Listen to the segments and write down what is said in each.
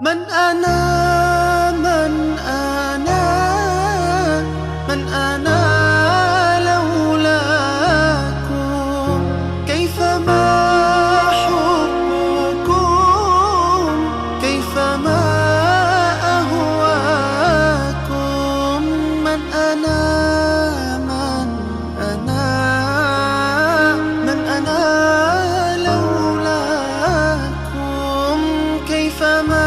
من أنا من أنا من أنا لولاكم كيفما حبكم كيفما أهواكم من أنا من أنا من أنا لولاكم كيفما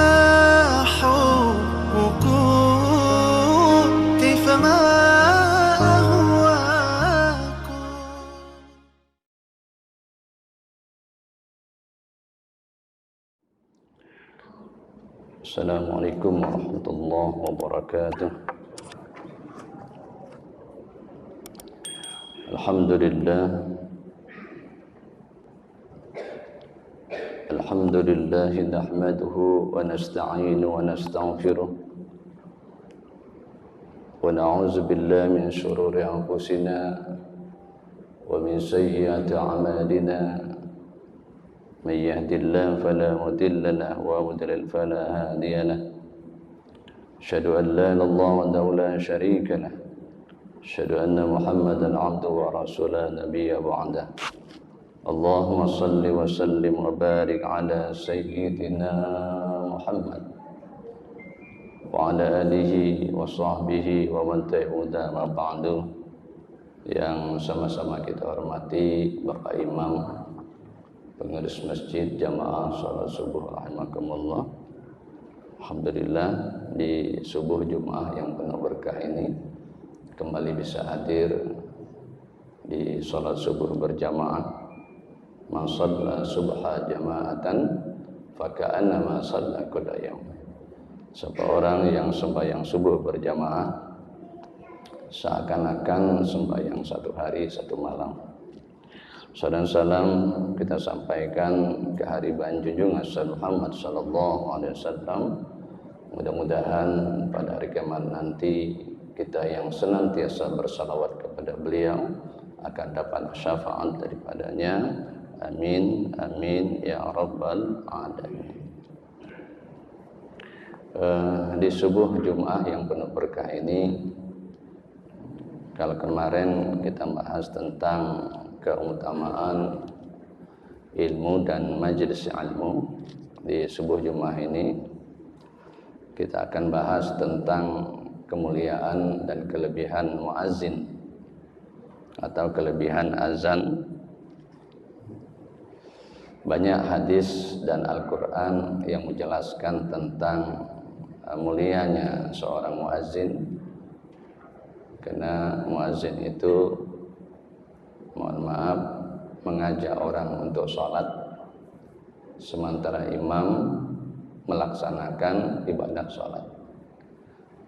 كيفما أهواكم. Assalamualaikum warahmatullahi wabarakatuh. Alhamdulillah nahmaduhu wa nasta'inu wa nastaghfiruh wa na'udzu billahi min shururi anfusina wa min sayyiati a'malina. من يهد الله فلا مضل له ومن يضلل فلا هادي له. أشهد أن لا إله إلا الله وحده لا شريك له. أشهد أن محمدا عبده ورسوله نبي بعده. اللهم صل وسلم وبارك على سيدنا محمد وعلى آله وصحبه ومن تبعهم ما بعد. Yang sama-sama kita hormati Bapak Imam, pengurus masjid, jamaah salat subuh rahimakumullah. Alhamdulillah di subuh Jumat yang penuh berkah ini kembali bisa hadir di salat subuh berjamaah. Man shalla subha jama'atan faka'annama shalla kulla yaum. Siapa orang yang sembahyang subuh berjamaah seakan-akan sembahyang satu hari satu malam. Salam salam kita sampaikan ke hariban junjungan Muhammad sallallahu alaihi wasallam. Mudah-mudahan pada hari kiamat nanti kita yang senantiasa bersalawat kepada beliau akan dapat syafaat daripadanya. Amin amin ya rabbal alamin. Di subuh Jumat yang penuh berkah ini, kalau kemarin kita bahas tentang keutamaan ilmu dan majelis ilmu, di subuh Jumat ini kita akan bahas tentang kemuliaan dan kelebihan muazzin atau kelebihan azan. Banyak hadis dan Al-Quran yang menjelaskan tentang mulianya seorang muazzin, karena muazzin itu, mohon maaf, mengajak orang untuk sholat sementara imam melaksanakan ibadah sholat.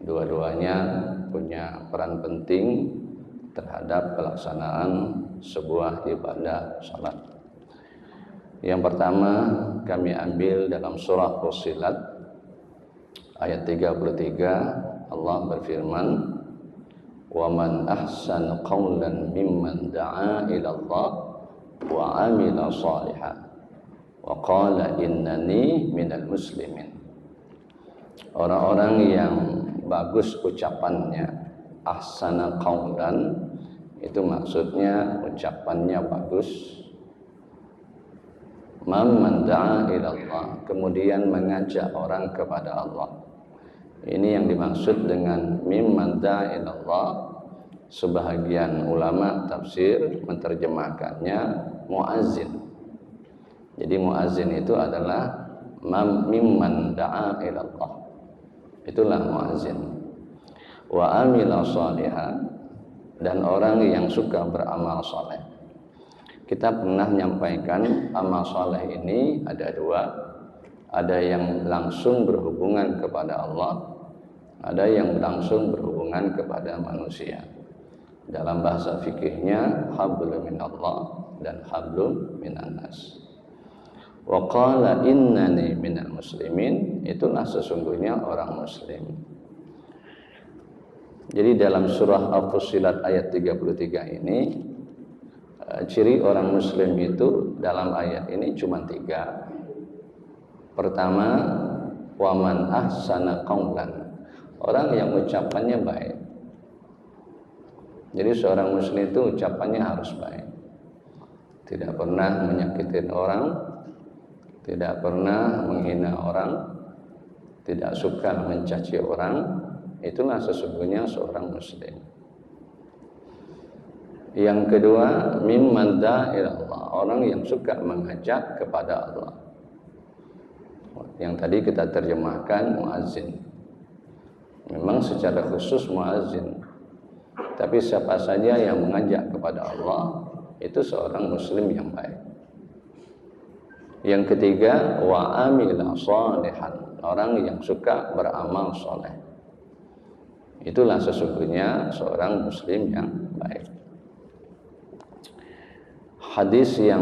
Dua-duanya punya peran penting terhadap pelaksanaan sebuah ibadah sholat. Yang pertama kami ambil dalam surah Fussilat ayat 33. Allah berfirman, وَمَنْ أَحْسَنُ قَوْلًا مِمَّنْ دَعَا إِلَى اللَّهِ وَعَمِلَ صَالِحًا وَقَالَ إِنَّنِي مِنَ الْمُسْلِمِينَ. Orang-orang yang bagus ucapannya, ahsana qaulan, itu maksudnya ucapannya bagus. Man da'a ila Allah, kemudian mengajak orang kepada Allah. Ini yang dimaksud dengan mimman da'a ila Allah. Sebahagian ulama tafsir menerjemahkannya muazzin. Jadi muazzin itu adalah mimman da'a ila Allah. Itulah muazzin. Wa amila shalihan, dan orang yang suka beramal saleh. Kita pernah menyampaikan amal saleh ini ada dua. Ada yang langsung berhubungan kepada Allah, ada yang langsung berhubungan kepada manusia. Dalam bahasa fikihnya hablum minallah dan hablum minannas. Wa qala innani minal muslimin, itulah sesungguhnya orang muslim. Jadi dalam surah Al-Fussilat ayat 33 ini, ciri orang muslim itu dalam ayat ini cuma 3. Pertama, wa wa man ahsana qawlan, orang yang ucapannya baik. Jadi seorang muslim itu ucapannya harus baik, tidak pernah menyakitin orang, tidak pernah menghina orang, tidak suka mencaci orang. Itulah sesungguhnya seorang muslim. Yang kedua, mimman da'a ila Allah, orang yang suka mengajak kepada Allah. Yang tadi kita terjemahkan muazzin. Memang secara khusus muazzin, tapi siapa saja yang mengajak kepada Allah itu seorang muslim yang baik. Yang ketiga, wa amila shalihan, orang yang suka beramal soleh. Itulah sesungguhnya seorang muslim yang baik. Hadis yang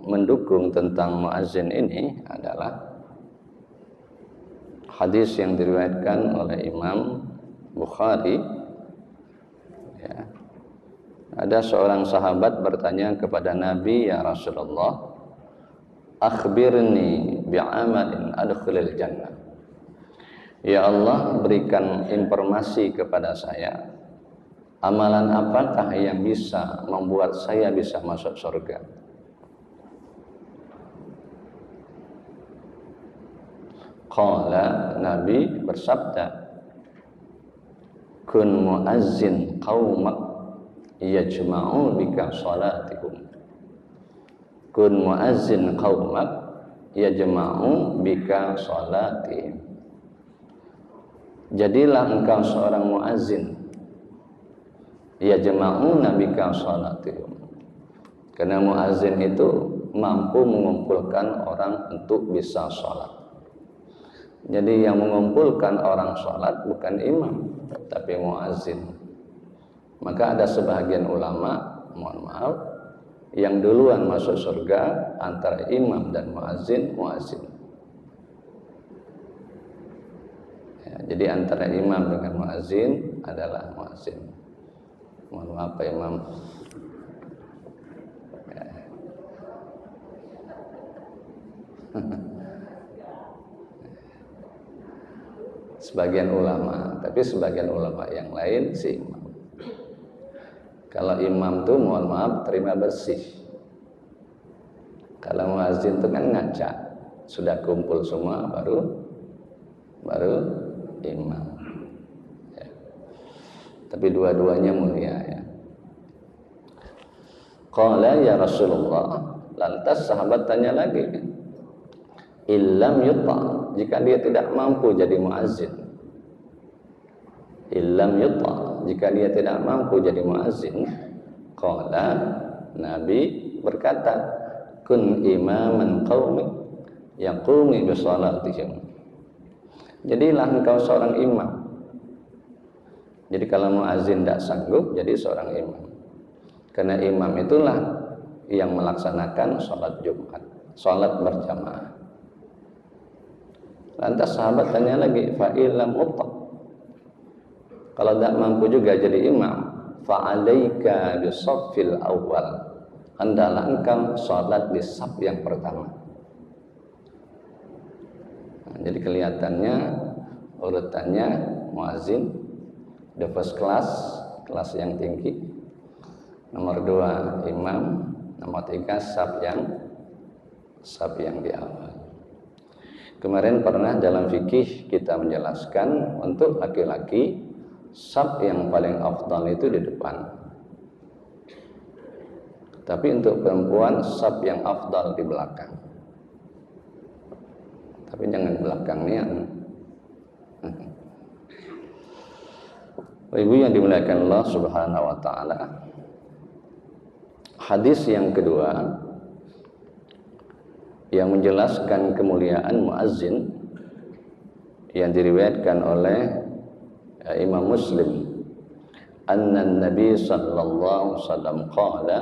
mendukung tentang muazzin ini adalah hadis yang diriwayatkan oleh Imam Bukhari. Ya. Ada seorang sahabat bertanya kepada Nabi, ya Rasulullah, akhbirni bi'amalin adkhulil jannah. Ya Allah, berikan informasi kepada saya, amalan apakah yang bisa membuat saya bisa masuk surga? Qala, Nabi bersabda, kun muazzin qaumak yajma'u bika salatihum. Kun muazzin qaumak yajma'u bika salatihim. Jadilah engkau seorang muazzin yajma'una bika salatihum. Karena muazzin itu mampu mengumpulkan orang untuk bisa sholat. Jadi yang mengumpulkan orang sholat bukan imam, tapi muazzin. Maka ada sebagian ulama, mohon maaf, yang duluan masuk surga antara imam dan muazzin, muazzin. Ya, jadi antara imam dengan muazzin adalah muazzin. Mohon maaf Pak Imam. Ya. Sebagian ulama, tapi sebagian ulama yang lain si imam. Kalau imam tuh mohon maaf terima bersih. Kalau muazzin itu kan ngajak, sudah kumpul semua baru imam. Ya. Tapi dua-duanya mulia ya. Qala ya Rasulullah, lantas sahabat tanya lagi, illam yuta, jika dia tidak mampu jadi muazzin. Illam yuta, jika dia tidak mampu jadi muazzin. Qala, Nabi berkata, kun imaman qaumi yaqumi bi salatihim. Jadilah engkau seorang imam. Jadi kalau muazzin tidak sanggup, jadi seorang imam. Karena imam itulah yang melaksanakan sholat Jumat, sholat berjamaah. Lantas sahabat tanya lagi, fa'ilam uttaq, kalau tidak mampu juga jadi imam, fa'alaika bisaffil awal, hendaklah engkau sholat di saf yang pertama. Nah, jadi kelihatannya urutannya muazzin the first class, kelas yang tinggi, nomor 2 imam, nomor 3 saf yang di awal. Kemarin pernah dalam fikih kita menjelaskan untuk laki-laki saf yang paling afdal itu di depan. Tapi untuk perempuan saf yang afdal di belakang. Tapi jangan belakangnya. Ibu yang dimuliakan Allah Subhanahu wa taala. Hadis yang kedua yang menjelaskan kemuliaan muazzin yang diriwayatkan oleh Imam Muslim, anna Nabi sallallahu alaihi wasallam qala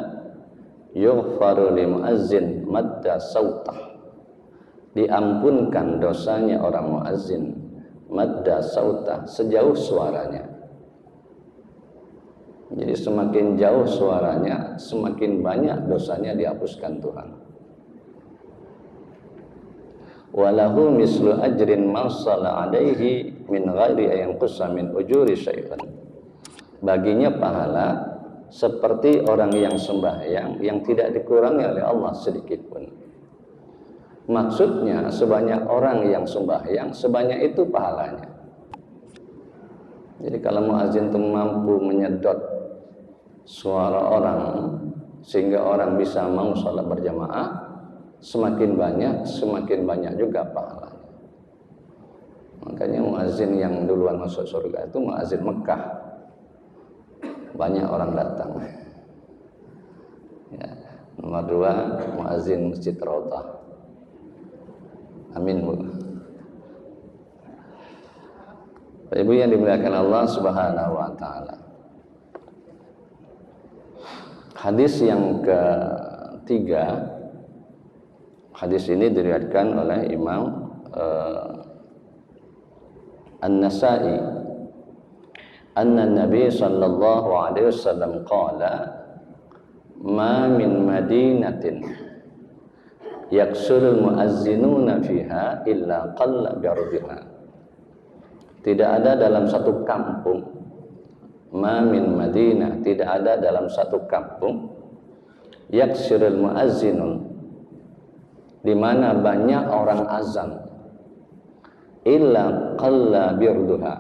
yughfaru li muazzin madda sautah, diampunkan dosanya orang muazzin madda sautah, sejauh suaranya. Jadi semakin jauh suaranya, semakin banyak dosanya dihapuskan Tuhan. walahu mislu ajrin man shalla alaihi min ghairi ayanqusa min ujuri syai'an. Baginya pahala seperti orang yang sembahyang yang tidak dikurangi oleh Allah sedikit pun. Maksudnya sebanyak orang yang sembahyang sebanyak itu pahalanya. Jadi kalau muazin itu mampu menyedot suara orang sehingga orang bisa mau sholat berjamaah, semakin banyak juga pahalanya. Makanya muazin yang duluan masuk surga itu muazin Mekah, banyak orang datang. Ya. Nomor 2 muazin Masjid Raudhah. Amin. Ibu yang dimuliakan Allah Subhanahu wa taala. Hadis yang ketiga, hadis ini diriwayatkan oleh Imam An-Nasa'i. Anna Nabi sallallahu alaihi wasallam qala ma min madinatin yaksurul muazzinuna fiha illa qalla bi'ardiha. Tidak ada dalam satu kampung, ma min madinah, tidak ada dalam satu kampung yaksurul muazzinun, di mana banyak orang azan, illa qalla bi'ardiha,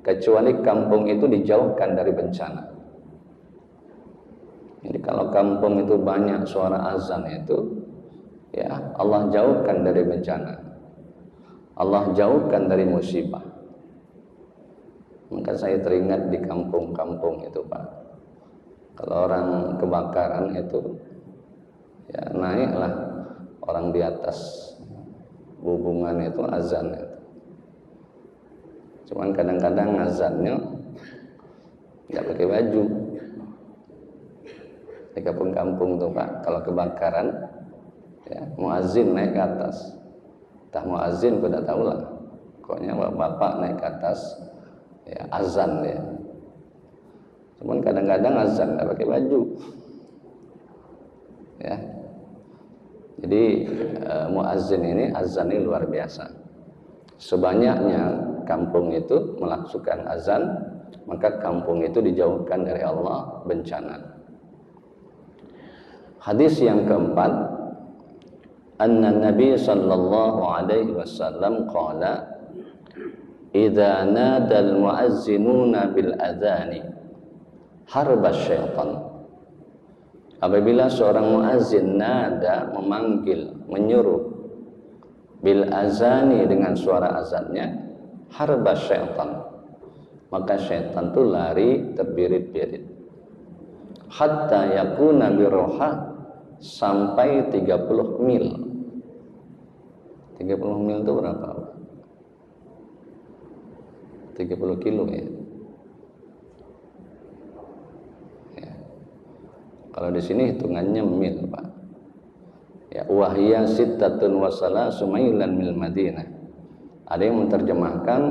kecuali kampung itu dijauhkan dari bencana. Jadi kalau kampung itu banyak suara azan itu, ya Allah jauhkan dari bencana, Allah jauhkan dari musibah. Maka saya teringat di kampung-kampung itu Pak, kalau orang kebakaran itu ya naiklah orang di atas hubungan itu azan itu. Cuman kadang-kadang azannya nggak pakai baju di kampung-kampung tuh Pak. Kalau kebakaran ya, muazin naik ke atas. Tak muazin aku tak tahu lah. Pokoknya bapak naik ke atas, ya azan ya. Cuman kadang-kadang azan nggak pakai baju. Ya. Jadi muazin ini azan ini luar biasa. Sebanyaknya kampung itu melaksanakan azan, maka kampung itu dijauhkan dari Allah bencana. Hadis yang keempat, anna Nabi sallallahu alaihi wasallam qala idza nadal muazzinuna bil adhani harba syaitan. Apabila seorang muazzin nada, memanggil, menyuruh, bil azani, dengan suara azannya, harba syaitan, maka syaitan itu lari terbirit-birit, hatta yakuna biroha, sampai 30 mil. 30 mil itu berapa? 30 kilo ya. Ya. Kalau di sini hitungannya mil Pak. Ya, wahya sittatun wa salasu mailan mil Madinah. Ada yang menerjemahkan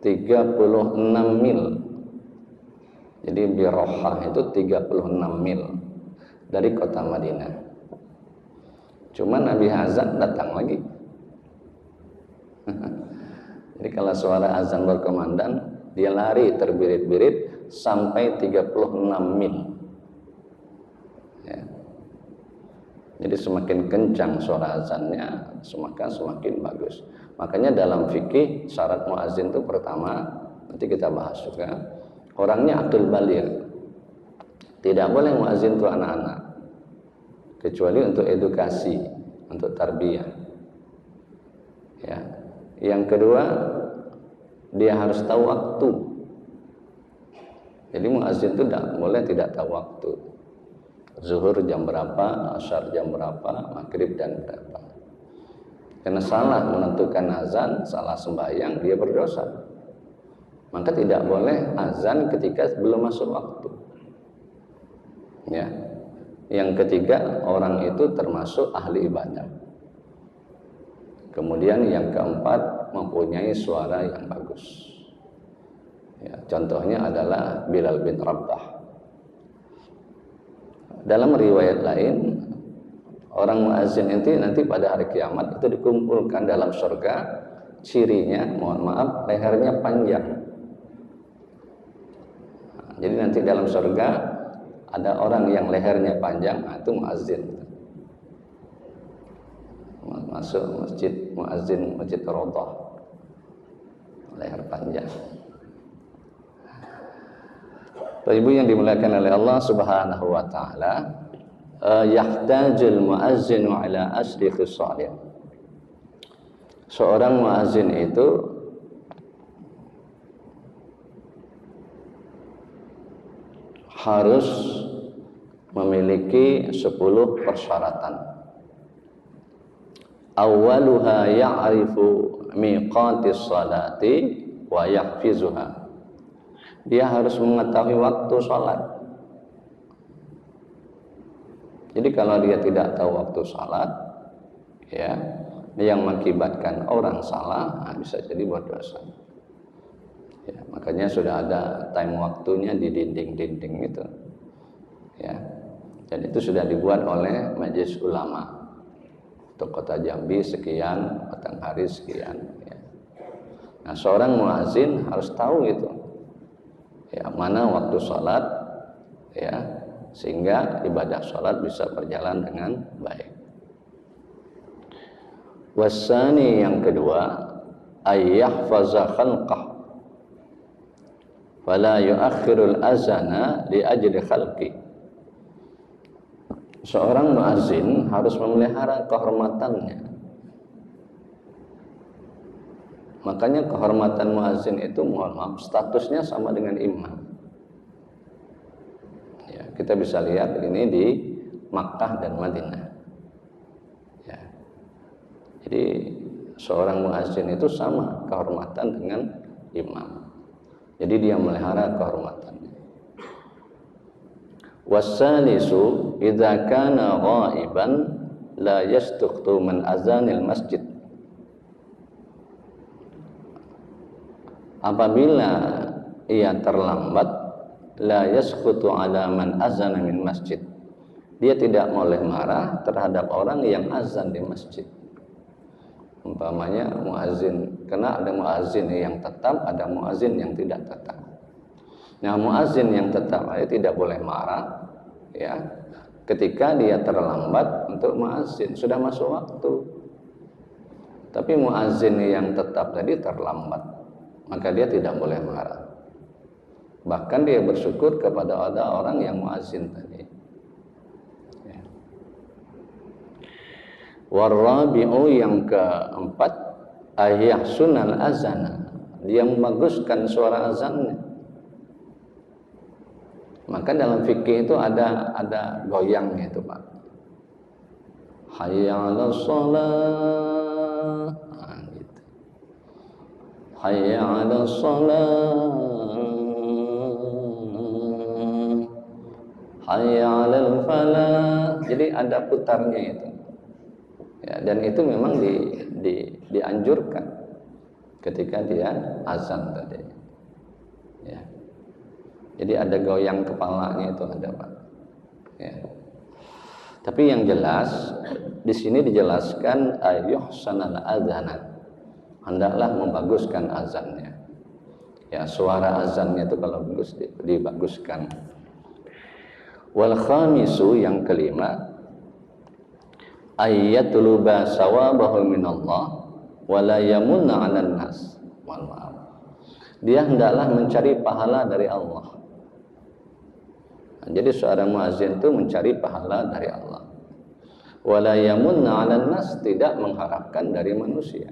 36 mil. Jadi biroha itu 36 mil dari kota Madinah. Cuma Nabi azan datang lagi. Jadi kalau suara azan berkumandang, dia lari terbirit-birit sampai 36 mil. Ya. Jadi semakin kencang suara azannya, semakin bagus. Makanya dalam fikih syarat muazin itu pertama, nanti kita bahas juga, orangnya akil baligh. Tidak boleh muazin itu anak-anak, kecuali untuk edukasi, untuk tarbiyah. Ya. Yang kedua, dia harus tahu waktu. Jadi muazin itu tidak boleh tidak tahu waktu. Zuhur jam berapa, asar jam berapa, maghrib dan berapa. Karena salah menentukan azan, salah sembahyang, dia berdosa. Maka tidak boleh azan ketika belum masuk waktu. Ya. Yang ketiga, orang itu termasuk ahli ibadah. Kemudian yang keempat, mempunyai suara yang bagus. Ya, contohnya adalah Bilal bin Rabah. Dalam riwayat lain, Orang muazin itu nanti pada hari kiamat itu dikumpulkan dalam surga, cirinya, mohon maaf, lehernya panjang. Jadi nanti dalam surga ada orang yang lehernya panjang, itu muazin. Masuk masjid, muazin masjid Raudhah, leher panjang. Ibu yang dimuliakan oleh Allah Subhanahu wa taala, yahtajul muazzinu ala asli khisalin. Seorang muazzin itu harus memiliki 10 persyaratan. Awwaluha ya'rifu miqatis salati wa yahfizuha. Dia harus mengetahui waktu salat. Jadi kalau dia tidak tahu waktu salat, ya, yang mengakibatkan orang salah, bisa jadi berdosa. Ya, makanya sudah ada time waktunya di dinding-dinding itu. Ya. Dan itu sudah dibuat oleh Majelis Ulama. Untuk kota Jambi sekian, Batanghari sekian. Ya. Nah, seorang muazin harus tahu itu. Ya, mana waktu salat, ya, sehingga ibadah salat bisa berjalan dengan baik. Wasani yang kedua, ayyahfaza khalqah fala yuakhirul azana li ajli khalqi. Seorang muazin harus memelihara kehormatannya. Makanya kehormatan muazin itu, mohon maaf, statusnya sama dengan imam. Ya, kita bisa lihat ini di Makkah dan Madinah. Ya. Jadi seorang muazin itu sama kehormatan dengan imam. Jadi dia melihara kehormatannya. Wasalisu idza kana ghaiban la yastuqtu min azanil masjid. Apabila ia terlambat, la yasqutu ala man azana min masjid. Dia tidak boleh marah terhadap orang yang azan di masjid. Umpamanya muazin, karena ada muazin yang tetap, ada muazin yang tidak tetap. Nah, muazin yang tetap tidak boleh marah, ya, ketika dia terlambat untuk muazin, sudah masuk waktu. Tapi muazin yang tetap tadi terlambat, maka dia tidak boleh marah. Bahkan dia bersyukur kepada ada orang yang muazin tadi. Ya. Warabi'u yang keempat, ayyahsunal azana, dia membaguskan suara azannya. Maka dalam fikih itu ada goyangnya itu, Pak. Hayya 'alas shalah. Gitu. Hayya 'alas shalah. Hayya 'alal falah. Jadi ada putarnya itu. Ya, dan itu memang dianjurkan ketika dia azan tadi. Ya. Jadi ada goyang kepalanya itu ada, Pak. Ya. Tapi yang jelas di sini dijelaskan ayyuhsanal adzana. Hendaklah membaguskan azannya. Ya, suara azannya itu kalau bagus dibaguskan. Wal khamisu yang kelima, ayyatluba sawabahu minallah wa la yamunna 'alan nas. Dia hendaklah mencari pahala dari Allah. Jadi seorang muazin itu mencari pahala dari Allah. Wala yamunna 'alan nas, tidak mengharapkan dari manusia.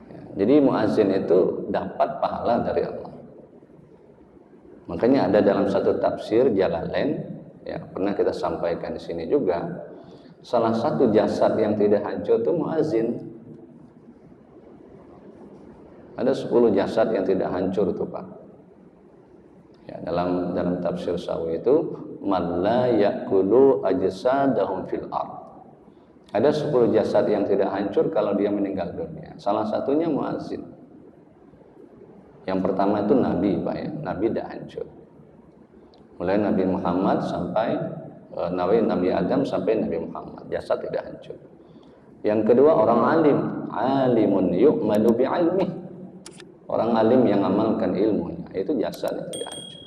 Ya, jadi muazin itu dapat pahala dari Allah. Makanya ada dalam satu tafsir Jalalain, ya, pernah kita sampaikan di sini juga, salah satu jasad yang tidak hancur itu muazin. Ada 10 jasad yang tidak hancur itu, Pak. Ya, dalam tafsir Sawi itu, man la yakulu ajsadahum fil ard. Ada 10 jasad yang tidak hancur kalau dia meninggal dunia. Salah satunya muazin. Yang pertama itu Nabi, Pak, ya. Nabi tidak hancur. Mulai Nabi Muhammad sampai Nabi Adam sampai Nabi Muhammad, jasad tidak hancur. Yang kedua, orang alim, alimun yu'malu bi'ilmih, orang alim yang amalkan ilmunya, itu jasadnya tidak hancur.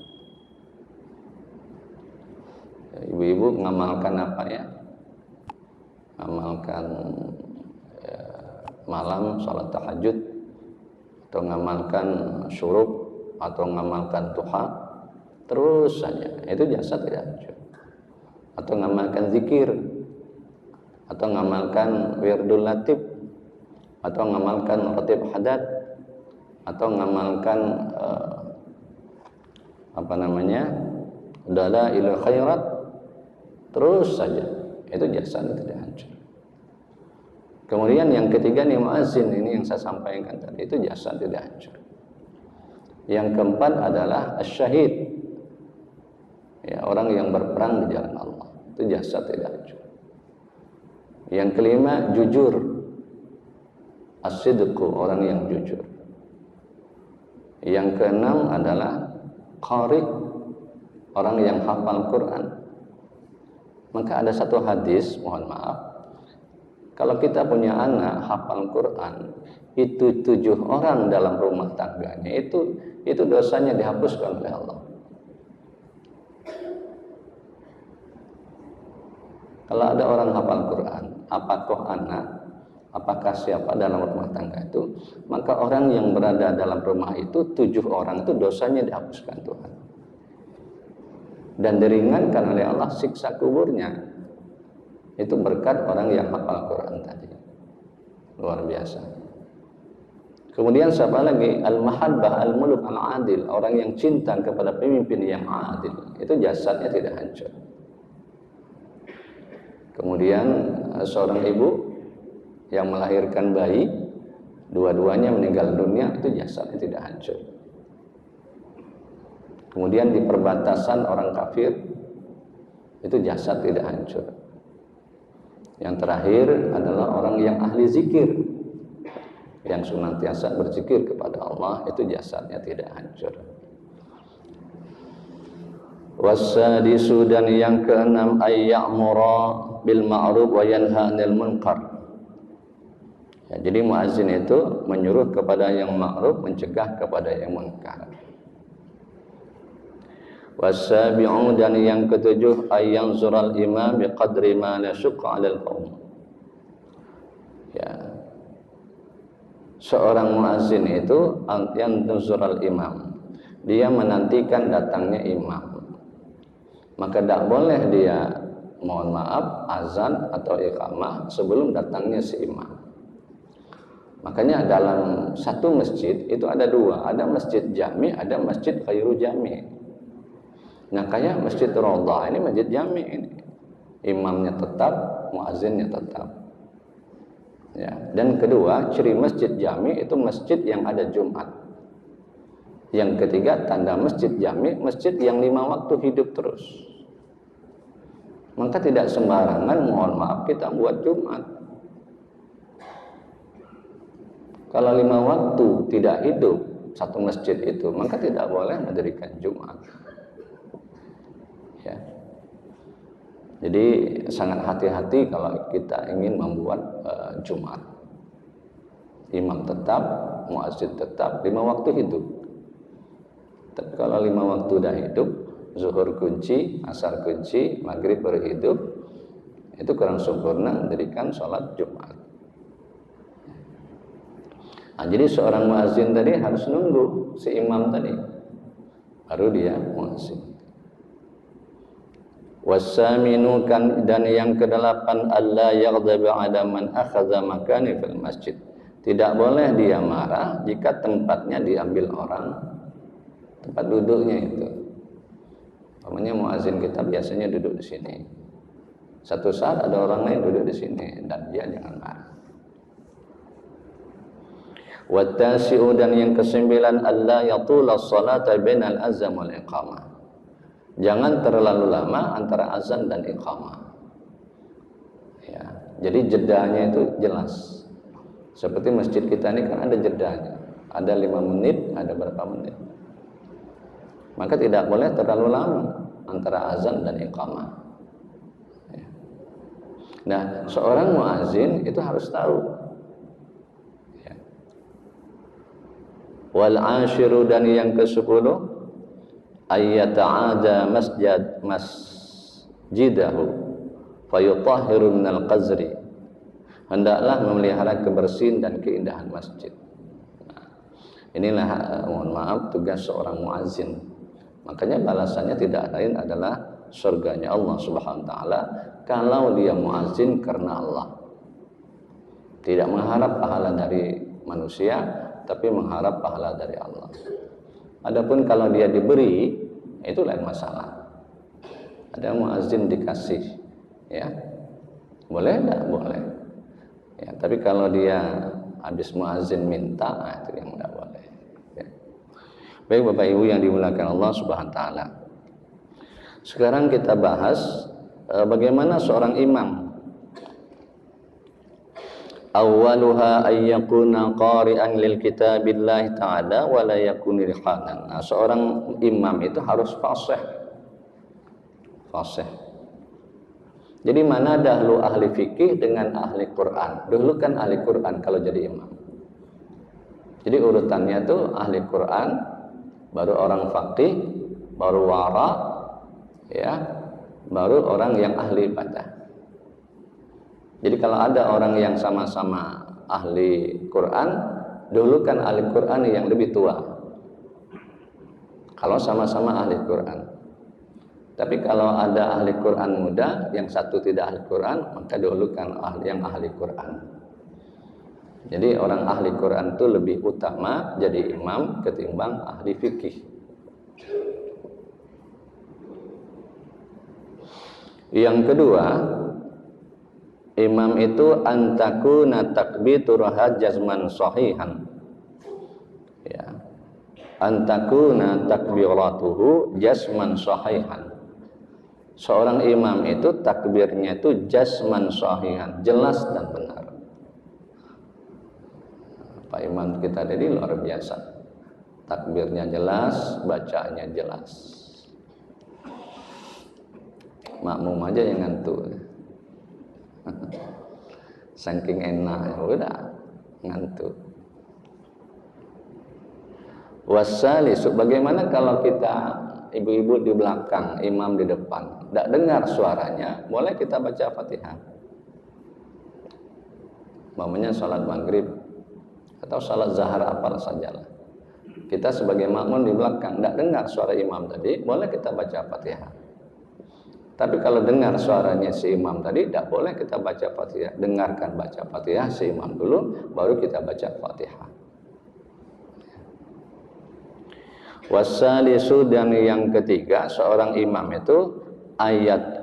Ibu-ibu ngamalkan apa ya? Ngamalkan malam sholat tahajud, atau ngamalkan syuruk, atau ngamalkan duha, terus saja, itu jasad tidak hancur. Atau ngamalkan zikir, atau ngamalkan wirdul latib, atau ngamalkan ratib hadat, atau ngamalkan dalailul khairat, terus saja, itu jasad tidak hancur. Kemudian yang ketiga nih, muazin, ini yang saya sampaikan tadi, itu jasad tidak hancur. Yang keempat adalah asyahid, ya, orang yang berperang di jalan Allah, itu jasad tidak hancur. Yang kelima, jujur, as-sidqu, orang yang jujur. Yang keenam adalah qari, orang yang hafal Quran. Maka ada satu hadis, mohon maaf, kalau kita punya anak hafal Quran, itu 7 orang dalam rumah tangganya, itu dosanya dihapuskan oleh Allah. Kalau ada orang hafal Quran, apakah anak, apakah siapa dalam rumah tangga itu, maka orang yang berada dalam rumah itu, 7 orang itu dosanya dihapuskan Tuhan. Dan diringankan oleh Allah siksa kuburnya. Itu berkat orang yang hafal Quran tadi. Luar biasa. Kemudian siapa lagi? Al-mahabbah al-muluk al-adil, orang yang cinta kepada pemimpin yang adil, itu jasadnya tidak hancur. Kemudian seorang ibu yang melahirkan bayi, dua-duanya meninggal dunia, itu jasadnya tidak hancur. Kemudian di perbatasan orang kafir, itu jasad tidak hancur. Yang terakhir adalah orang yang ahli zikir, yang senantiasa berzikir kepada Allah, itu jasadnya tidak hancur. Wasadisu, dan yang keenam, ayya'mura bil ma'ruf wa yanha 'anil munkar. Ya, jadi muazin itu menyuruh kepada yang ma'ruf, mencegah kepada yang munkar. Wasabi'u, dan yang ketujuh, ayyanzural imam biqadri ma la syuqqa 'alal qaum. Ya. Seorang muazin itu yanzural imam, dia menantikan datangnya imam. Maka tidak boleh dia, mohon maaf, azan atau iqamah sebelum datangnya si imam. Makanya dalam satu masjid itu ada 2, ada masjid jami, ada masjid khairu jami. Nah, kayak masjid Raudhah ini masjid jami ini. Imamnya tetap, muazzinnya tetap. Ya, dan kedua, ciri masjid jami itu masjid yang ada Jumat. Yang ketiga, tanda masjid jami, masjid yang 5 waktu hidup terus. Maka tidak sembarangan, mohon maaf, kita buat Jumat. Kalau 5 waktu tidak hidup satu masjid itu, maka tidak boleh mendirikan Jumat. Ya. Jadi sangat hati-hati kalau kita ingin membuat Jumat. Imam tetap, muazzin tetap, 5 waktu hidup. Tapi kalau 5 waktu dah hidup, zuhur kunci, asar kunci, maghrib baru hidup, itu kurang sempurna mendirikan sholat Jumat. Nah, jadi seorang muazzin tadi harus nunggu si imam tadi, baru dia muazzin. Wasaminu, dan yang kedelapan, alla yaghdab 'ala man akhadha makani fil masjid. Tidak boleh dia marah jika tempatnya diambil orang, tempat duduknya itu. Namanya muazin kita biasanya duduk di sini. Satu saat ada orang lain duduk di sini, dan dia jangan marah. Wattasi'u, dan yang kesembilan, alla yatula as-salata bainal azan wal iqamah. Jangan terlalu lama antara azan dan iqamah. Ya, jadi jedanya itu jelas. Seperti masjid kita ini kan ada jedanya. Ada 5 menit, ada berapa menit. Maka tidak boleh terlalu lama antara azan dan iqamah. Nah, seorang muazin itu harus tahu. Ya. Wal ashiru, dan yang ke-10, ayyata'ada masjidahu fayutahhiru minal qazri. Hendaklah memelihara kebersihan dan keindahan masjid. Nah, inilah mohon maaf tugas seorang muazin. Makanya balasannya tidak lain adalah surganya Allah Subhanahu wa taala kalau dia muazin karena Allah. Tidak mengharap pahala dari manusia, tapi mengharap pahala dari Allah. Adapun kalau dia diberi, itu lain masalah. Ada muazin dikasih, ya. Boleh enggak? Boleh. Ya, tapi kalau dia habis muazin minta, nah itu yang enggak boleh. Ya. Baik Bapak Ibu yang dimuliakan Allah Subhanahu wa taala. Sekarang kita bahas bagaimana seorang imam. Awwaluha ayyakuna qari'an lil kitabillahi ta'ala wa la yakun rihanan. Nah, seorang imam itu harus fasih. Fasih. Jadi mana dahulu ahli fikih dengan ahli Quran? Dulu kan ahli Quran kalau jadi imam. Jadi urutannya tuh ahli Quran, baru orang faqih, baru wara, ya, baru orang yang ahli ibadah. Jadi kalau ada orang yang sama-sama ahli Quran, dulu kan ahli Quran yang lebih tua. Kalau sama-sama ahli Quran. Tapi kalau ada ahli Quran muda, yang satu tidak ahli Quran, maka dahulukan yang ahli Quran. Jadi orang ahli Quran itu lebih utama jadi imam ketimbang ahli fikih. Yang kedua, imam itu antakuna takbituraha jazman sahihan. Ya. Antakuna takbiratuhu jazman sahihan. Seorang imam itu takbirnya itu jazman sahihan, jelas dan benar. Pak imam kita tadi luar biasa. Takbirnya jelas, bacaannya jelas. Makmum aja yang ngantuk. Saking enak, udah ngantuk. Wassalisu, bagaimana kalau kita ibu-ibu di belakang, imam di depan, tidak dengar suaranya, boleh kita baca Fatihah. Mamanya salat maghrib atau salat zahar apalah sajalah. Kita sebagai makmum di belakang, tidak dengar suara imam tadi, boleh kita baca Fatihah. Tapi kalau dengar suaranya si imam tadi, tidak boleh kita baca Fatihah. Dengarkan baca Fatihah si imam dulu, baru kita baca Fatihah. Wassalisu, dan yang ketiga, seorang imam itu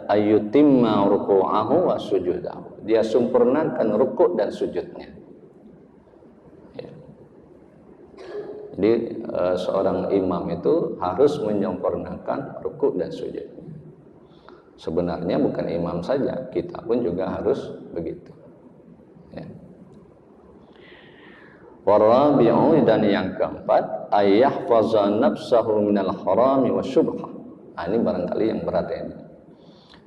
ayutimma ruku'ahu wa sujudahu. Dia sempurnakan rukuk dan sujudnya. Ya. Jadi seorang imam itu harus menyempurnakan rukuk dan sujudnya. Sebenarnya bukan imam saja, kita pun juga harus begitu. Ya. Warabi'u, dan yang keempat, ayyahfaza nafsahu minal harami wasyubhah. Ini barangkali yang berat ini.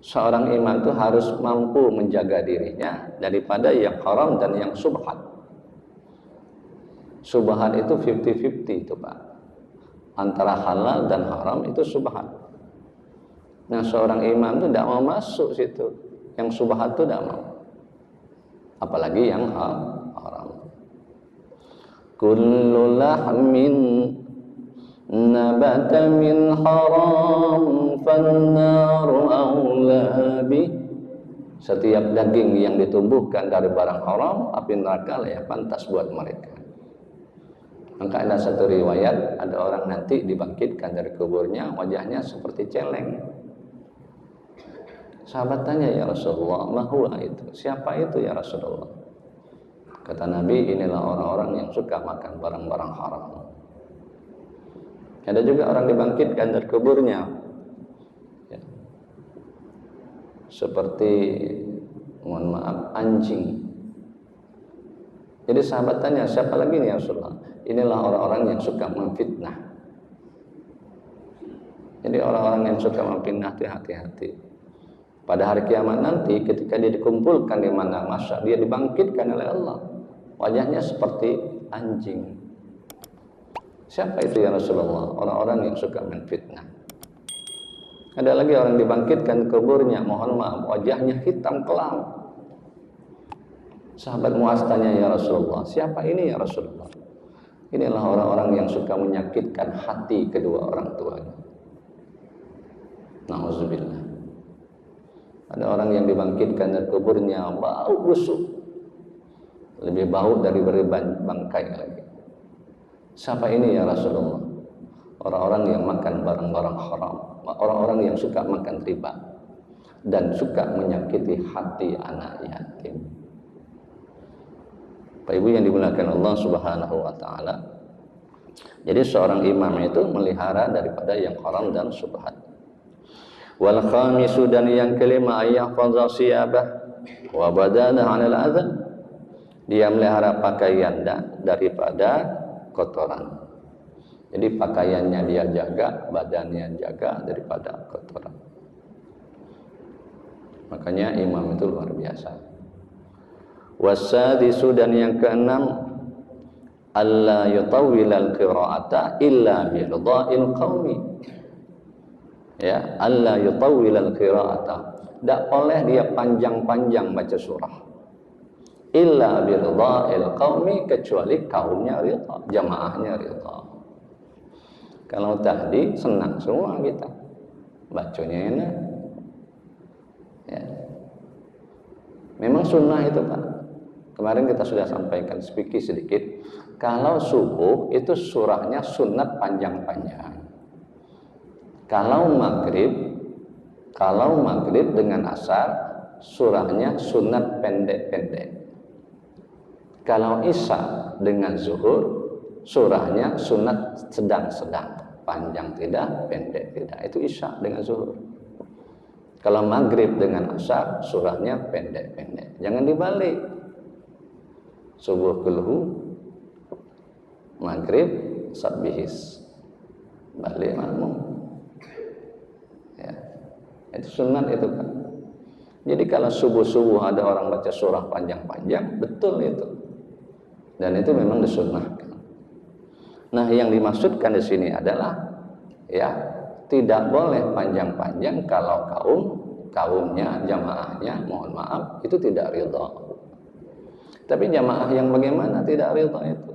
Seorang imam itu harus mampu menjaga dirinya daripada yang haram dan yang subhat. Subhat itu 50-50 itu Pak. Antara halal dan haram itu subhat. Nah, seorang imam itu tidak mau masuk situ. Yang subhat itu tidak mau. Apalagi yang haram. Kullu lahmin nabata min haram fannaru awla bih. Setiap daging yang ditumbuhkan dari barang haram, api neraka lah yang pantas buat mereka. Maka ada satu riwayat, ada orang nanti dibangkitkan dari kuburnya, wajahnya seperti celeng. Sahabat tanya, ya Rasulullah, mahua itu? Siapa itu ya Rasulullah? Kata Nabi, inilah orang-orang yang suka makan barang-barang haram. Ada juga orang dibangkitkan dari kuburnya, ya, seperti, mohon maaf, anjing. Jadi sahabat tanya, siapa lagi nih ya Rasulullah? Inilah orang-orang yang suka memfitnah. Jadi orang-orang yang suka memfitnah itu hati-hati. Pada hari kiamat nanti ketika dia dikumpulkan di mana mahsyar, dia dibangkitkan oleh Allah. Wajahnya seperti anjing. Siapa itu ya Rasulullah? Orang-orang yang suka menfitnah. Ada lagi orang dibangkitkan kuburnya, mohon maaf, wajahnya hitam kelam. Sahabat Muaz tanya, ya Rasulullah, siapa ini ya Rasulullah? Inilah orang-orang yang suka menyakitkan hati kedua orang tuanya. Nauzubillah. Ada orang yang dibangkitkan dari kuburnya bau busuk, lebih bau dari bangkai lagi. Siapa ini ya Rasulullah? Orang-orang yang makan barang-barang haram, orang-orang yang suka makan riba dan suka menyakiti hati anak yatim. Bapak Ibu yang dimuliakan Allah Subhanahu wa taala. Jadi seorang imam itu melihara daripada yang haram dan syubhat. Wal khamisu, dan yang kelima, ayahfaza siyabah wa badana 'anil adza. Dia melihara pakaian daripada kotoran. Jadi pakaiannya dia jaga, badannya jaga daripada kotoran. Makanya imam itu luar biasa. Wasadisu, dan yang keenam, alla yutawwilal qira'ata illa biridha'il qaumi. Ya, alla yutawwilal qira'ata. Tidak boleh dia panjang-panjang baca surah. Illa biridha'il qaumi, kecuali kaumnya ridha, jamaahnya ridha. Kalau tahdi senang semua kita. Bacanya enak. Ya. Memang sunnah itu Pak. Kemarin kita sudah sampaikan sedikit. Kalau subuh itu surahnya sunat panjang-panjang. Kalau maghrib dengan asar surahnya sunat pendek-pendek. Kalau isya dengan zuhur surahnya sunat sedang-sedang, panjang tidak, pendek tidak. Itu isya dengan zuhur. Kalau maghrib dengan asar surahnya pendek-pendek. Jangan dibalik. Subuh kulhu, maghrib sabbihis, balik makmum. Ya, itu sunat itu kan. Jadi kalau subuh-subuh ada orang baca surah panjang-panjang, betul itu. Dan itu memang disunnahkan. Nah, yang dimaksudkan di sini adalah ya, tidak boleh panjang-panjang kalau kaumnya, jamaahnya, mohon maaf, itu tidak ridha. Tapi jamaah yang bagaimana tidak ridha itu?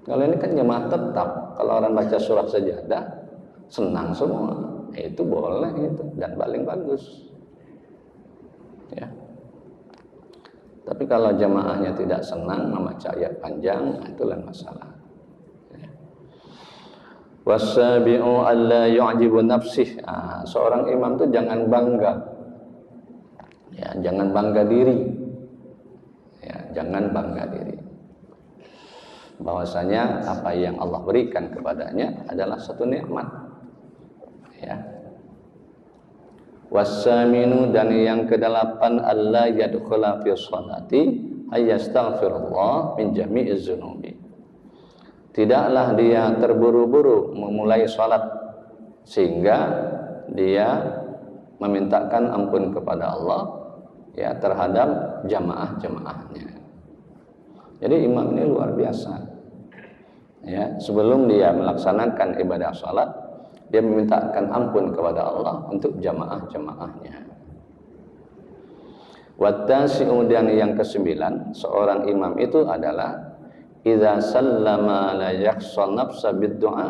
Kalau ini kan jamaah tetap, kalau orang baca surah sajadah senang semua, itu boleh itu dan paling bagus. Ya. Tapi kalau jamaahnya tidak senang membaca ayat panjang, itulah masalah. Ya. Wasabi'u alla yu'jibu nafsih. Seorang imam itu jangan bangga. Ya, jangan bangga diri. Ya, jangan bangga diri. Bahwasanya apa yang Allah berikan kepadanya adalah satu nikmat. Ya. Wasaminu, dan yang kedelapan, alla yadkhula fi sholati ayastaghfirullah min jami'iz dzunubi. Tidaklah dia terburu-buru memulai salat sehingga dia memintakan ampun kepada Allah ya terhadap jamaah-jamaahnya. Jadi imam ini luar biasa. Ya, sebelum dia melaksanakan ibadah salat, dia memintakan ampun kepada Allah untuk jamaah-jamaahnya. Wattasi'u, dan yang kesembilan, seorang imam itu adalah idza sallama la yakhsha nafsa bid-du'a.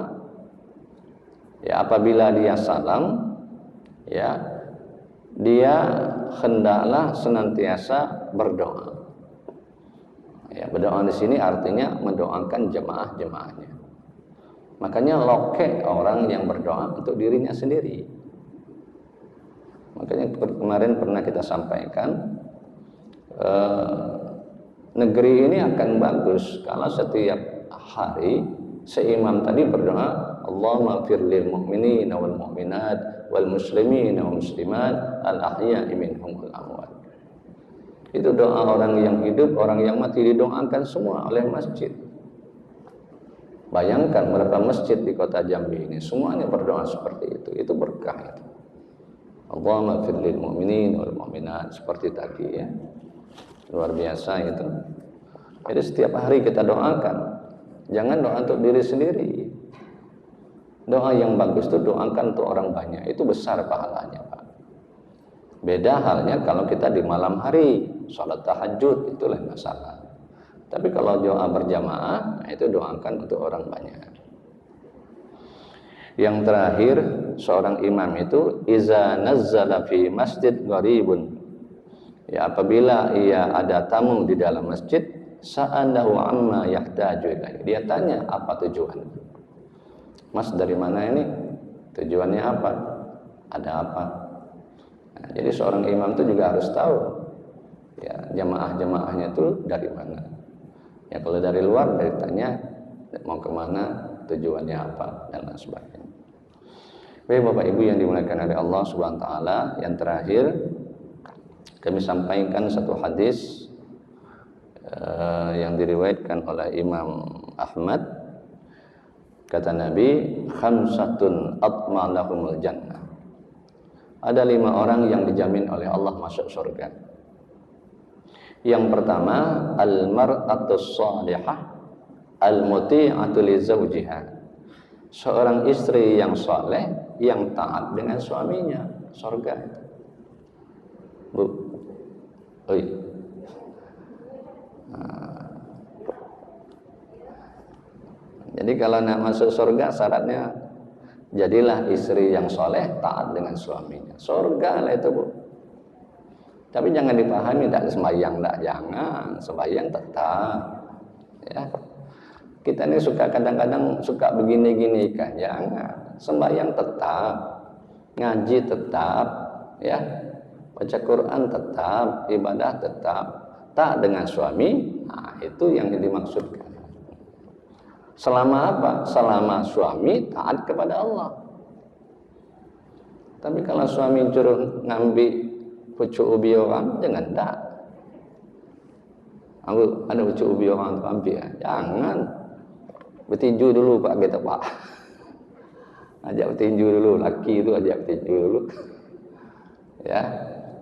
Ya, apabila dia salam, ya, dia hendaklah senantiasa berdoa. Ya, berdoa di sini artinya mendoakan jamaah-jamaahnya. Makanya loke orang yang berdoa untuk dirinya sendiri. Makanya kemarin pernah kita sampaikan, negeri ini akan bagus kalau setiap hari seimam tadi berdoa, Allahumma fir lil mu'minina wal mu'minat wal muslimina wal muslimat al ahya'i minhum wal amwat. Itu doa orang yang hidup, orang yang mati didoakan semua oleh masjid. Bayangkan berapa masjid di kota Jambi ini semuanya berdoa seperti itu berkah itu. Allahumma fir lil mu'minin wal mu'minat, seperti tadi ya. Luar biasa itu. Jadi setiap hari kita doakan. Jangan doa untuk diri sendiri. Doa yang bagus itu doakan untuk orang banyak. Itu besar pahalanya, Pak. Beda halnya kalau kita di malam hari salat tahajud, itu lain masalah. Tapi kalau doa berjamaah, itu doakan untuk orang banyak. Yang terakhir, seorang imam itu iza nazzala fi masjid gharibun. Ya, apabila ia ada tamu di dalam masjid, sa'alahu amma yahtaju ilaihi. Dia tanya apa tujuan. Mas dari mana ini? Tujuannya apa? Ada apa? Nah, jadi seorang imam itu juga harus tahu ya jamaah-jamaahnya itu dari mana. Ya kalau dari luar dari tanya mau kemana, tujuannya apa dan lain sebagainya. Baik Bapak Ibu yang dimuliakan oleh Allah Subhanahu wa taala, yang terakhir kami sampaikan satu hadis yang diriwayatkan oleh Imam Ahmad. Kata Nabi, khamsatun atma'lahumul jannah. Ada 5 orang yang dijamin oleh Allah masuk surga. Yang pertama, al-mar'atus salihah al-muti'atu li zawjiha. Seorang istri yang saleh yang taat dengan suaminya, surga. Bu. Oi. Jadi kalau nak masuk surga syaratnya jadilah istri yang soleh taat dengan suaminya. Surga lah itu, Bu. Tapi jangan dipahami tak sembahyang, tak, jangan sembahyang tetap. Ya. Kita ini suka kadang-kadang suka begini-gini kan, jangan. Sembahyang tetap, ngaji tetap, ya. Baca Quran tetap, ibadah tetap, taat dengan suami. Nah, itu yang dimaksudkan. Selama apa? Selama suami taat kepada Allah. Tapi kalau suami curug ngambil pucuk ubi orang, jangan tak. Aku ada pucuk ubi orang tu ambil ya. Jangan. Bertinju dulu Pak kita Pak. Ajak bertinju dulu, laki itu ajak bertinju dulu. Ya.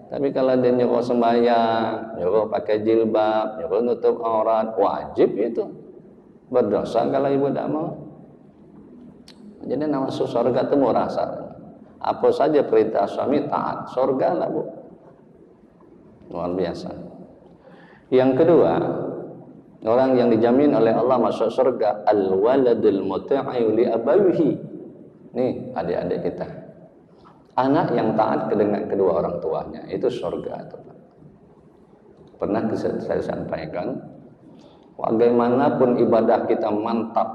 Tapi kalau dia nyuruh sembahyang, nyuruh pakai jilbab, nyuruh nutup aurat, wajib itu. Berdosa kalau ibu tidak mau. Jadi nama surga itu murah saja. Apa saja perintah suami taat, surga lah Bu. Luar biasa. Yang kedua, orang yang dijamin oleh Allah masuk surga, al-waladul muti'u li abawihi. Nih adik-adik kita, anak yang taat dengan kedua orang tuanya, itu surga. Pernah saya sampaikan, bagaimanapun ibadah kita mantap,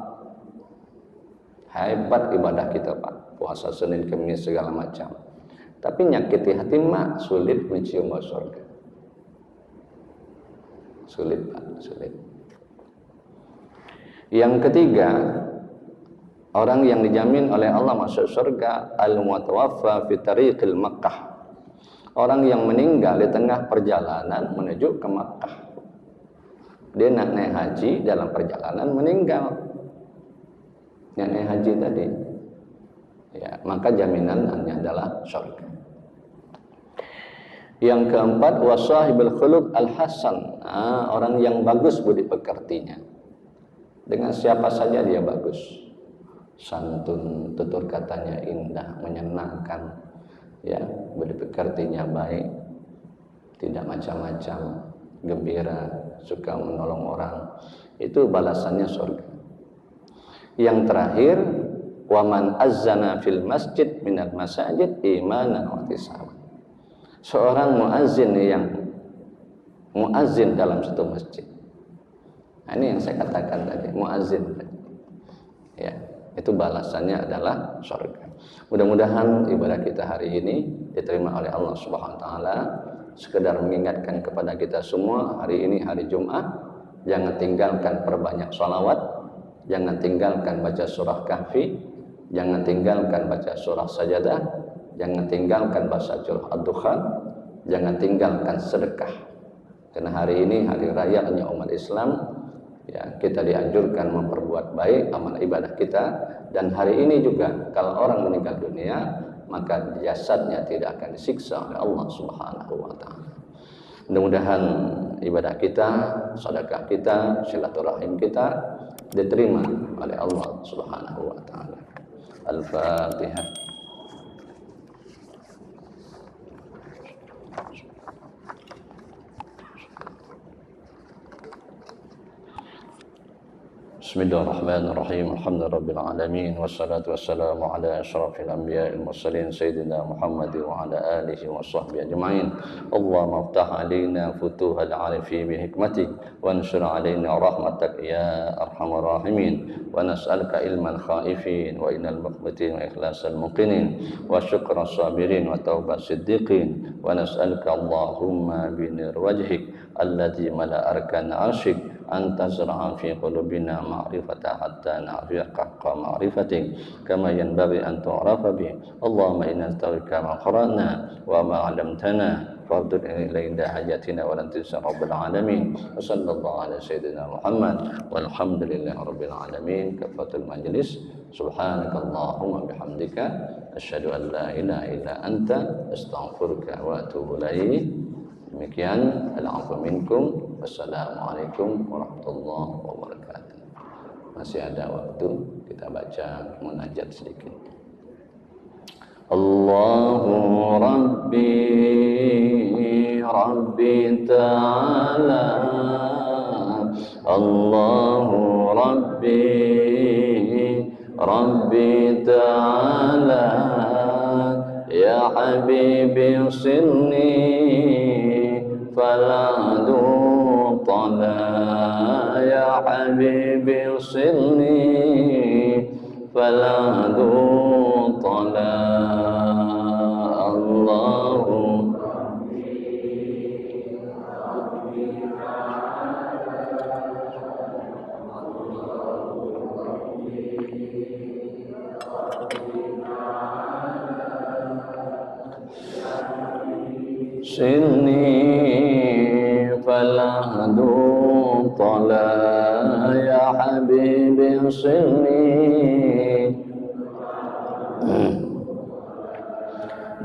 hebat ibadah kita Pak, puasa Senin Kamis segala macam, tapi nyakiti hati mak, sulit mencium bau surga. Sulit Pak, sulit. Yang ketiga, orang yang dijamin oleh Allah masuk surga, al-mutawaffa fi tariqil Makkah. Orang yang meninggal di tengah perjalanan menuju ke Makkah. Dia nak naik haji, dalam perjalanan meninggal. Yang naik haji tadi, ya, maka jaminannya adalah surga. Yang keempat, wasahibul khuluq al-hasan. Orang yang bagus budi pekertinya. Dengan siapa saja dia bagus. Santun, tutur katanya indah, menyenangkan, ya, budi pekertinya baik, tidak macam-macam, gembira, suka menolong orang, itu balasannya surga. Yang terakhir, waman azzana fil masjid minal masajid imanan wa ihtisaban. Seorang muazzin yang muazzin dalam satu masjid. Nah, ini yang saya katakan tadi, muazzin. Ya, itu balasannya adalah surga. Mudah-mudahan ibadah kita hari ini diterima oleh Allah Subhanahu wa taala. Sekedar mengingatkan kepada kita semua, hari ini hari Jumat, jangan tinggalkan perbanyak sholawat, jangan tinggalkan baca surah Kahfi, jangan tinggalkan baca surah Sajadah, jangan tinggalkan baca surah Ad-Dukhan, jangan tinggalkan sedekah. Karena hari ini hari rayanya umat Islam, ya, kita dianjurkan memperbuat baik amal ibadah kita. Dan hari ini juga kalau orang meninggal dunia, maka jasadnya tidak akan disiksa oleh Allah Subhanahu wa taala. Mudah-mudahan ibadah kita, sedekah kita, silaturahim kita diterima oleh Allah Subhanahu wa taala. Al-Fatihah. Bismillahirrahmanirrahim. Alhamdulillahirabbil alamin wassalatu wassalamu ala asyrafil anbiya'il mursalin sayyidina Muhammad wa ala alihi wa sahbihi ajma'in. Allahumma iftah alaina futuhal arifi bi hikmatik wa ansur alaina rahmatak ya arhamar rahimin. Wa nas'aluka ilman khaifin wa innal mukhbitin wa ikhlasal muqinin wa syukras sabirin wa taubat siddiqin wa nas'aluka Allahumma bi nur wajhik alladzi mala arkan arsyik an tazra'a fi qulubina ma'rifata hatta na'rifa haqqa ma'rifatik kama yanbaghi an tu'rafa bi. Allahumma inna nas'aluka ma qara'na wa ma 'allamtana fardud ilayna hajatina wa lan tunsa rabbal alamin. Wa sallallahu ala sayyidina Muhammad walhamdulillahi rabbil alamin. Kafatul majlis. Subhanakallahumma bihamdika asyhadu an la ilaha illa anta astaghfiruka wa atubu ilaik. Demikian, al-'afwu minkum. Wassalamualaikum warahmatullahi wabarakatuh. Masih ada waktu, kita baca munajat sedikit. Allahu Rabbi Rabbi Ta'ala, Allahu Rabbi Rabbi Ta'ala, Ya Habibi Sinni فلا دوطنا يا حبيبي صلني فلا دوطنا الله صلني فلا دوطلا يا حبيبي صلني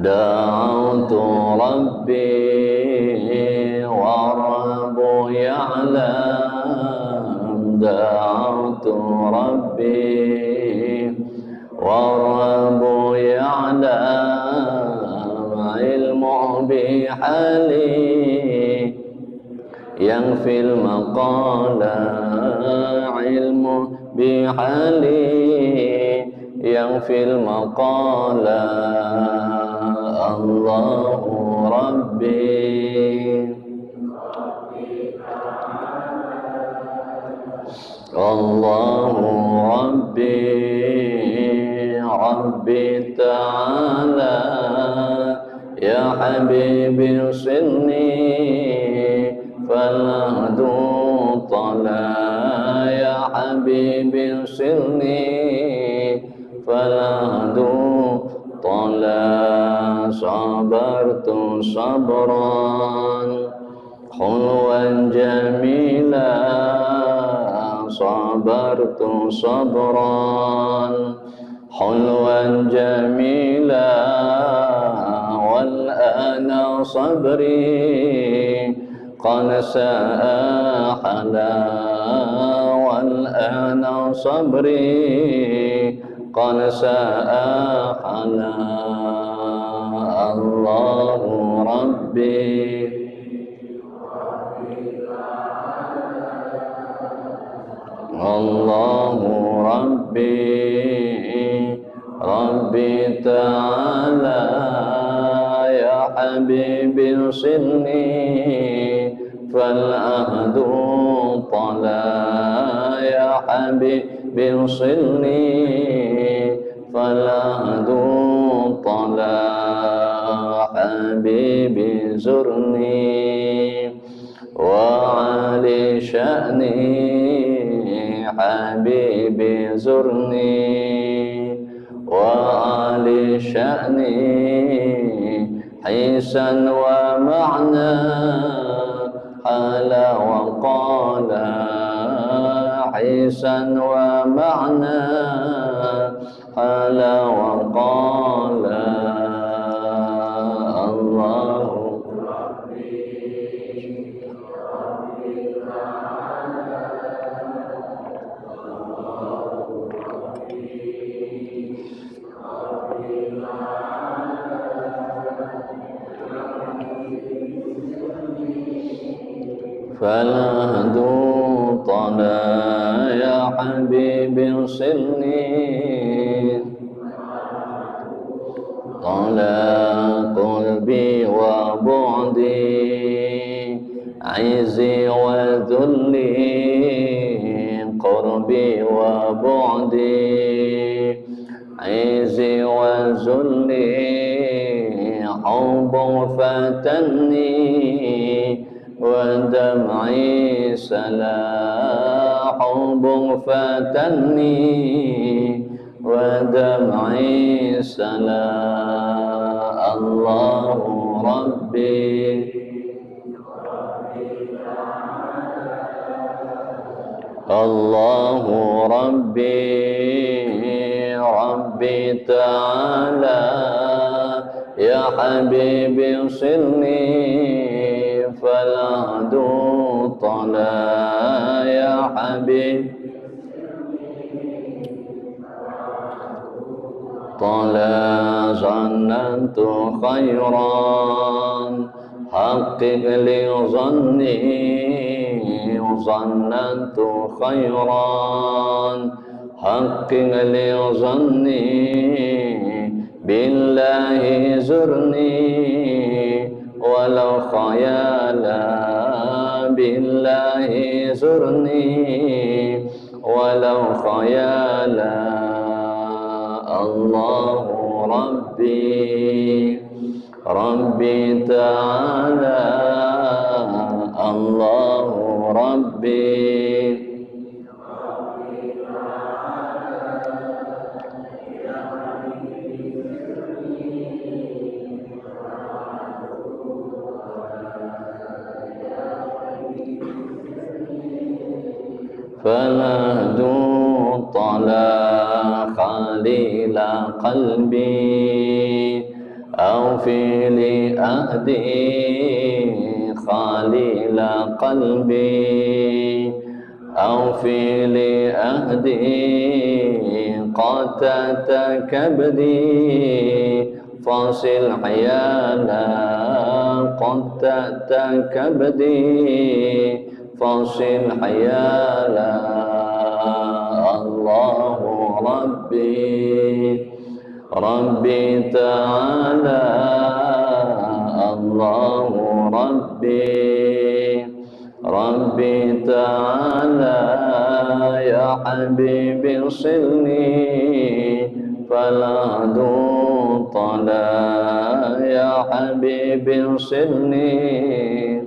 دعوت ربي ورب يعلم دعوت ربي ورب يعلم علمه بحالي ينفي المقال علم بحالي ينفي المقال الله ربي الله ربي ربي تعالى يا حبيبي صلني فلا دوطلا يا حبيبي صلني فلا دوطلا صبرت صبرا حلوا جميلا صبرت صبرا حلوا جميلا والآن صبري قد ساحلا والآن صبري قد ساحلا الله ربي الله ربي ربي تعالى يا حبيبي صلني فالعهد طلا يا حبيبي صلني فالعهد طلا حبيبي زرني وعلي شأني حبيبي زرني وعلي شأني حيسا ومعنى حال وقال حيسا ومعنى حال وقال فلا دوطنا يا حبيبي صلني طلا قلبي وبعدي عزي وذلي قربي وبعدي عزي وذلي حب فتني ودمعي سلا حب فتني ودمعي سلا الله ربي الله ربي ربي تعالى يا حبيبي صلني فلا دوطنا يا حبيبي طلا ظننت خيرا حقق لي ظني ظننت خيرا حقق لي ظني بالله زرني ولو خيالا بالله زرني ولو خيالا الله ربي ربي تعالى الله ربي فلا دوطلا خليل قلبي أو في لأهدي خليل قلبي أو في لأهدي قتت كبدي فاصل حيالا قتت كبدي فاصل حيالا الله ربي ربي تعالى الله ربي ربي تعالى يا حبيبي صلني فلا دوطنا يا حبيبي صلني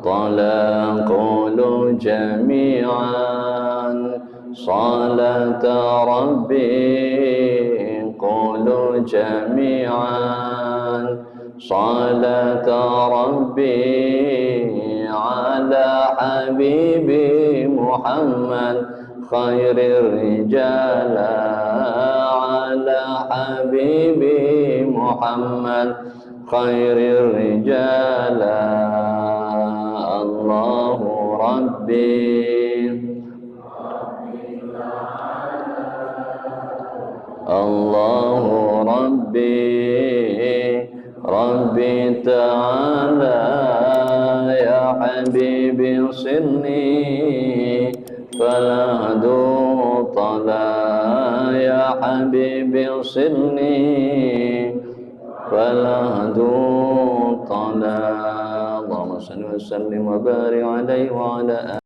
طلا قولوا جميعا صلاة ربي قولوا جميعا صلاة ربي على حبيبي محمد خير الرجال على حبيبي محمد خير الرجال الله ربي الله ربي ربي تعالى يا حبيبي صلني فلا دوطنا يا حبيبي صلني فلا دوطنا اللهم صل وسلم وبارك عليه وعلى آله